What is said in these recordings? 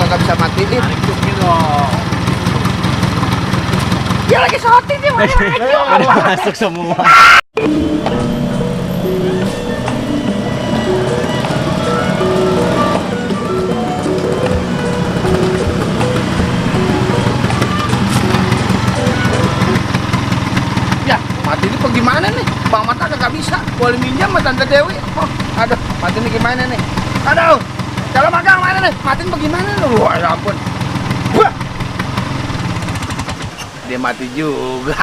kagak bisa matiin. Dia lagi shooting nih, Udah masuk semua. Ya, mati ini bagaimana nih? Bang Mata kagak bisa. Boleh minjam sama Tante Dewi. Oh, aduh, mati ini gimana nih? Aduh, kalau magang mana nih? Matiin bagaimana nih? Wah, ya ampun. Wah. Dia mati juga.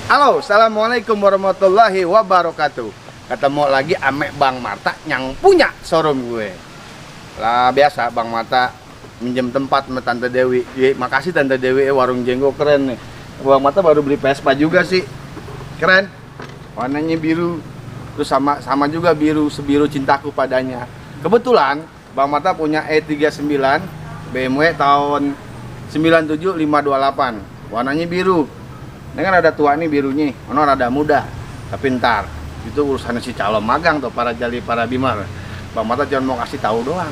Halo, assalamualaikum warahmatullahi wabarakatuh. Ketemu lagi ame Bang Marta yang punya showroom gue. Lah biasa Bang Marta minjem tempat sama Tante Dewi. Makasih Tante Dewi, warung jenggo keren nih. Bang Marta baru beli Vespa juga sih. Keren. Warnanya biru. Terus sama juga biru, sebiru cintaku padanya. Kebetulan Bang Marta punya E39 BMW tahun 97 528. Warnanya biru. Ini kan ada tua nih birunya, ono rada muda. Tapi ntar itu urusannya si calon magang tuh, para jali para bimar. Bang Marta cuma mau kasih tahu doang.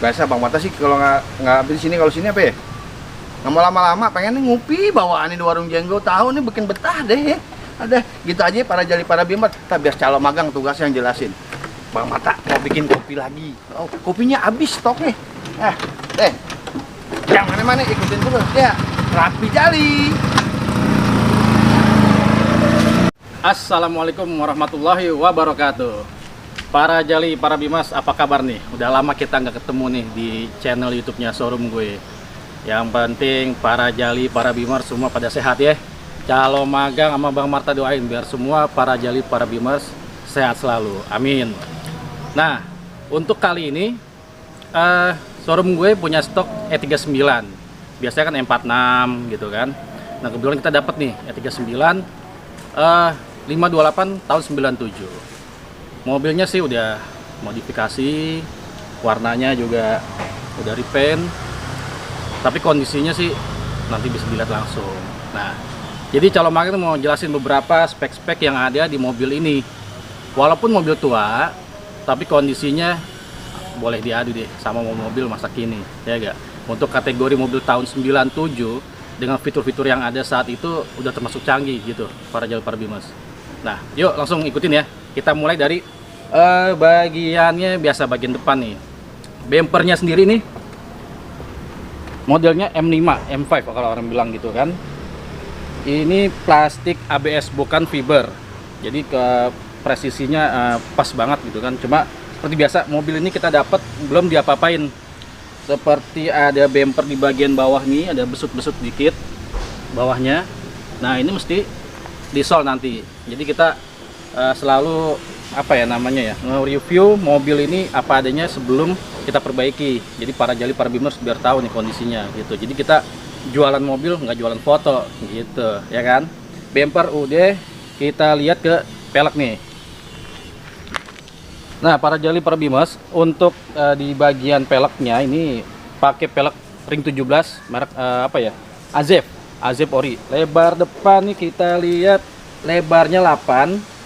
Biasa Bang Marta sih kalau nggak di sini, kalau sini apa ya? Nggak mau lama-lama, pengen nih ngopi bawaan di warung jenggo, tahu nih bikin betah deh. Ada gitu aja para jali para bimar. Kita biar calon magang tugas yang jelasin. Bang Marta mau bikin kopi lagi. Oh, kopinya habis stoknya. Deh. Yang mana-mana ikutin terus ya. Rapi Jali. Assalamualaikum warahmatullahi wabarakatuh. Para jali, para bimas, apa kabar nih? Udah lama kita nggak ketemu nih di channel YouTube-nya showroom gue. Yang penting para jali, para bimas semua pada sehat ya. Calon magang sama Bang Marta doain biar semua para jali, para bimas sehat selalu. Amin. Nah, untuk kali ini showroom gue punya stok E39. Biasanya kan E46 gitu kan. Nah, kebetulan kita dapat nih E39 528 tahun 97. Mobilnya sih udah modifikasi, warnanya juga udah repaint, tapi kondisinya sih nanti bisa dilihat langsung. Nah, jadi calon magang mau jelasin beberapa spek-spek yang ada di mobil ini. Walaupun mobil tua, tapi kondisinya boleh diadu deh sama mobil masa kini, ya gak? Untuk kategori mobil tahun 97 dengan fitur-fitur yang ada saat itu udah termasuk canggih gitu, para jali para bimas. Nah, yuk langsung ikutin ya. Kita mulai dari bagiannya, biasa bagian depan nih. Bumpernya sendiri nih modelnya M5, M5 kalau orang bilang gitu kan. Ini plastik ABS bukan fiber. Jadi ke presisinya pas banget gitu kan. Cuma seperti biasa mobil ini kita dapat belum diapa-apain. Seperti ada bumper di bagian bawah nih, ada besut-besut dikit bawahnya. Nah, ini mesti disol nanti. Jadi kita selalu apa ya namanya ya, nge-review mobil ini apa adanya sebelum kita perbaiki. Jadi para jali para bimers biar tahu nih kondisinya gitu. Jadi kita jualan mobil nggak jualan foto gitu ya kan. Bumper udah, kita lihat ke pelek nih. Nah, para jali para bimers, untuk di bagian peleknya ini pakai pelek ring 17 merek apa ya, Azef ori. Lebar depan nih kita lihat lebarnya 8.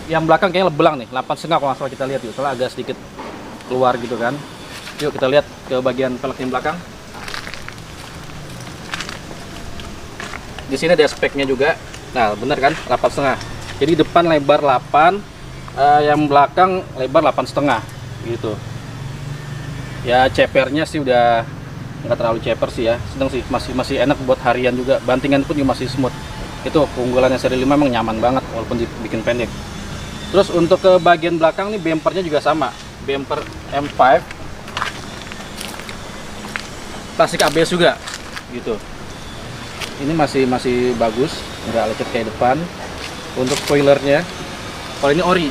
Yang belakang kayaknya lebelang nih, 8,5 kalau nggak salah kita lihat yuk, soalnya agak sedikit keluar gitu kan. Yuk kita lihat ke bagian pelek yang belakang. Di sini ada speknya juga. Nah, bener kan, 8,5. Jadi depan lebar 8, yang belakang lebar 8,5 gitu. Ya cepernya sih udah nggak terlalu ceper sih ya, sedang sih, masih enak buat harian juga. Bantingan pun juga masih smooth. Itu keunggulannya seri 5, memang nyaman banget walaupun dibikin pendek. Terus untuk ke bagian belakang nih bumpernya juga sama, bumper M5 plastik ABS juga gitu. Ini masih bagus, nggak lecet kayak depan. Untuk spoilernya, kalau ini ori,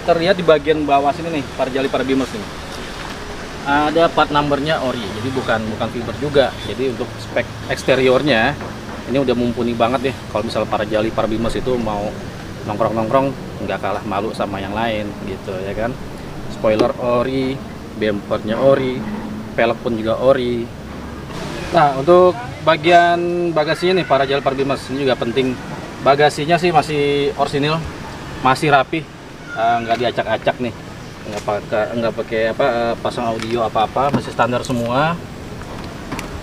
terlihat di bagian bawah sini nih, para jali para bimers nih, ada part numbernya ori, jadi bukan fiber juga. Jadi untuk spek eksteriornya ini udah mumpuni banget deh. Kalau misalnya para jali para bimers itu mau nongkrong nggak kalah malu sama yang lain gitu ya kan. Spoiler ori, bumpernya ori, pelek pun juga ori. Nah, untuk bagian bagasinya nih para Jalpar Bimas ini juga penting. Bagasinya sih masih orisinil, masih rapi, nggak diacak-acak nih, nggak pakai pasang audio apa-apa, masih standar semua.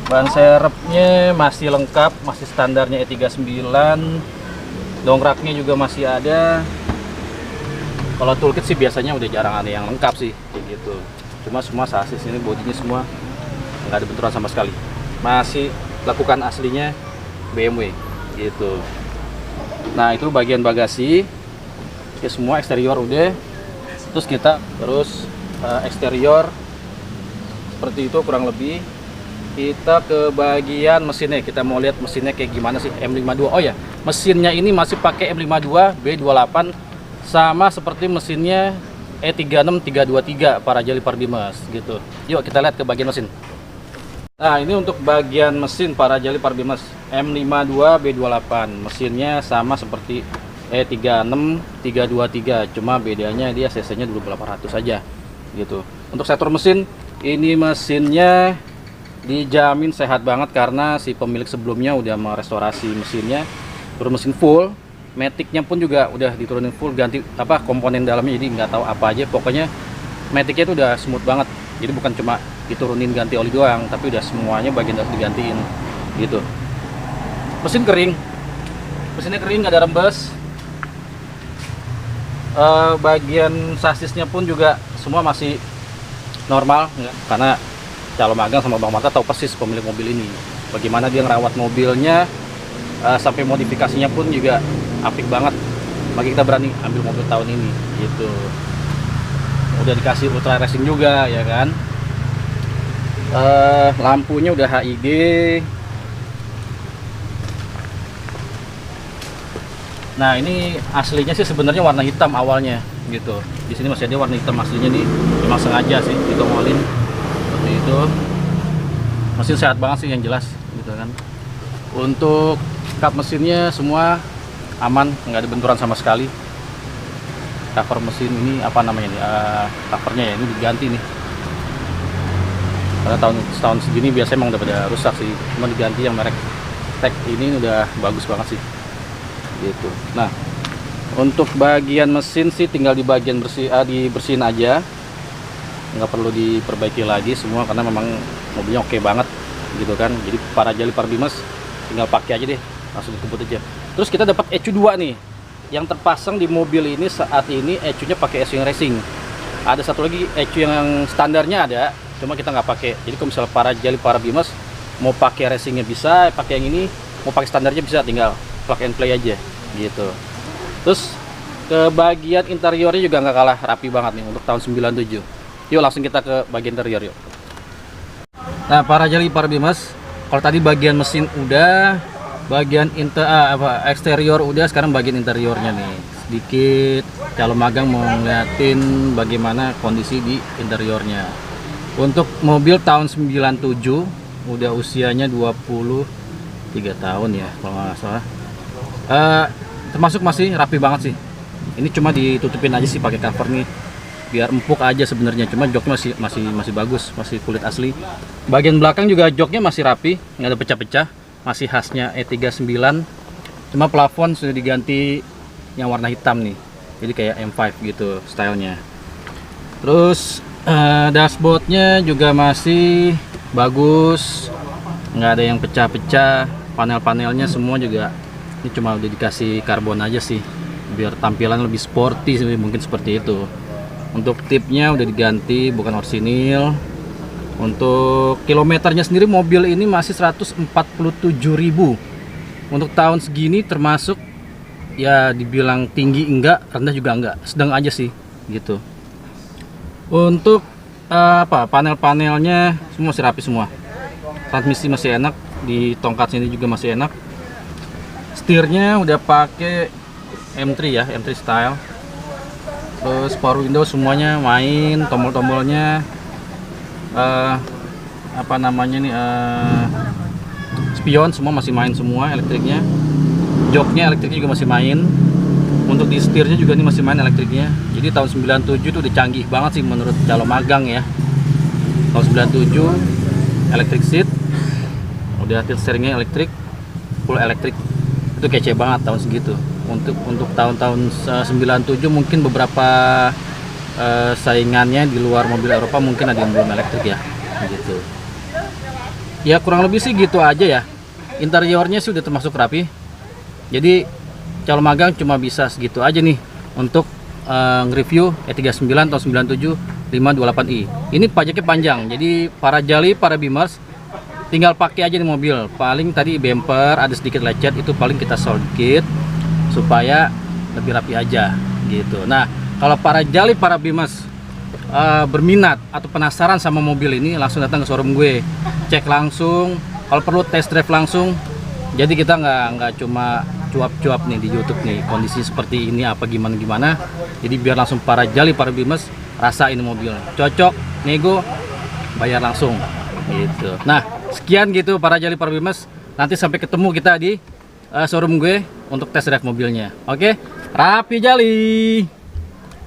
Ban serepnya masih lengkap, masih standarnya E39. Dongkraknya juga masih ada. Kalau toolkit sih biasanya udah jarang ada yang lengkap sih, kayak gitu. Cuma semua sasis ini bodinya semua nggak ada benturan sama sekali. Masih lakukan aslinya BMW gitu. Nah, itu bagian bagasi. Oke, semua eksterior udah. Terus eksterior seperti itu kurang lebih. Kita ke bagian mesinnya. Kita mau lihat mesinnya kayak gimana sih M52. Oh ya, mesinnya ini masih pakai M52 B28 sama seperti mesinnya E36 323 para Jalpar Bimas gitu. Yuk kita lihat ke bagian mesin. Nah, ini untuk bagian mesin para Jalpar Bimas M52 B28. Mesinnya sama seperti E36 323, cuma bedanya dia cc-nya 2800 saja gitu. Untuk sektor mesin, ini mesinnya dijamin sehat banget karena si pemilik sebelumnya udah merestorasi mesinnya, turun mesin full. Maticnya pun juga udah diturunin full, ganti komponen dalamnya, jadi nggak tahu apa aja, pokoknya maticnya itu udah smooth banget. Jadi bukan cuma diturunin ganti oli doang, tapi udah semuanya bagian harus digantiin gitu. Mesin kering, mesinnya kering, nggak ada rembes. Bagian sasisnya pun juga semua masih normal, karena calon magang sama Bang Marta tahu persis pemilik mobil ini bagaimana dia ngerawat mobilnya, sampai modifikasinya pun juga apik banget. Bagi kita berani ambil mobil tahun ini gitu. Udah dikasih ultra racing juga ya kan. Lampunya udah HID. Nah, ini aslinya sih sebenarnya warna hitam awalnya gitu. Di sini masih ada warna hitam aslinya nih. Memang sengaja sih ditongolin seperti itu. Mesin sehat banget sih yang jelas gitu kan. Untuk kap mesinnya semua aman, nggak ada benturan sama sekali. Cover mesin ini apa namanya nih, covernya ya ini diganti nih, karena tahun segini biasanya emang udah pada rusak sih, cuma diganti yang merek Tech ini udah bagus banget sih gitu. Nah, untuk bagian mesin sih tinggal di bagian dibersihin aja, nggak perlu diperbaiki lagi semua karena memang mobilnya oke banget gitu kan. Jadi para Jalpar Bimas tinggal pakai aja deh, langsung dikebut aja. Terus kita dapat ECU 2 nih yang terpasang di mobil ini saat ini. ECU-nya pakai ECU yang racing. Ada satu lagi ECU yang standarnya ada, cuma kita nggak pakai. Jadi kalau misalnya para Jalpar Bimas mau pakai racingnya bisa, pakai yang ini, mau pakai standarnya bisa, tinggal plug and play aja gitu. Terus ke bagian interiornya juga nggak kalah rapi banget nih untuk tahun 97. Yuk langsung kita ke bagian interior yuk. Nah, para Jalpar Bimas, kalau tadi bagian mesin udah, bagian eksterior udah, sekarang bagian interiornya nih. Sedikit calon magang mau ngeliatin bagaimana kondisi di interiornya. Untuk mobil tahun 97, udah usianya 23 tahun ya kalau nggak salah. Termasuk masih rapi banget sih. Ini cuma ditutupin aja sih pakai cover nih, biar empuk aja sebenarnya. Cuma joknya masih bagus, masih kulit asli. Bagian belakang juga joknya masih rapi, nggak ada pecah-pecah, masih khasnya E39. Cuma plafon sudah diganti yang warna hitam nih, jadi kayak M5 gitu stylenya. Terus dashboardnya juga masih bagus, nggak ada yang pecah-pecah. Panel-panelnya semua juga ini cuma udah dikasih karbon aja sih, biar tampilan lebih sporty sih, mungkin seperti itu. Untuk tipnya udah diganti, bukan orsinil. Untuk kilometernya sendiri mobil ini masih 147.000 untuk tahun segini, termasuk ya dibilang tinggi enggak, rendah juga enggak, sedang aja sih gitu. Untuk panel-panelnya semua masih rapi semua. Transmisi masih enak, di tongkat sini juga masih enak. Setirnya udah pakai M3 ya, M3 style. Terus power window semuanya main, tombol-tombolnya spion semua masih main semua, elektriknya. Joknya elektriknya juga masih main. Untuk di setirnya juga ini masih main elektriknya. Jadi tahun 97 itu udah canggih banget sih menurut calon magang ya. Tahun 97 electric seat. Dia tilt steeringnya elektrik, full elektrik. Itu kece banget tahun segitu. Untuk tahun-tahun 97 mungkin beberapa saingannya di luar mobil Eropa mungkin ada yang belum elektrik ya, gitu. Ya kurang lebih sih gitu aja ya. Interiornya sih udah termasuk rapi. Jadi calon magang cuma bisa segitu aja nih untuk nge-review E39 tahun 97 528i. Ini pajaknya panjang. Jadi para jali, para bimmers tinggal pakai aja di mobil. Paling tadi bumper ada sedikit lecet, itu paling kita solid kit supaya lebih rapi aja gitu. Nah, kalau para jali, para bimmers berminat atau penasaran sama mobil ini, langsung datang ke showroom gue, cek langsung, kalau perlu test drive langsung. Jadi kita nggak cuma cuap-cuap nih di YouTube nih kondisi seperti ini apa gimana. Jadi biar langsung para jali, para bimmers rasain mobil, cocok, nego, bayar langsung gitu. Nah, sekian gitu para jali, para bimmers. Nanti sampai ketemu kita di showroom gue untuk test drive mobilnya. Oke, rapi jali.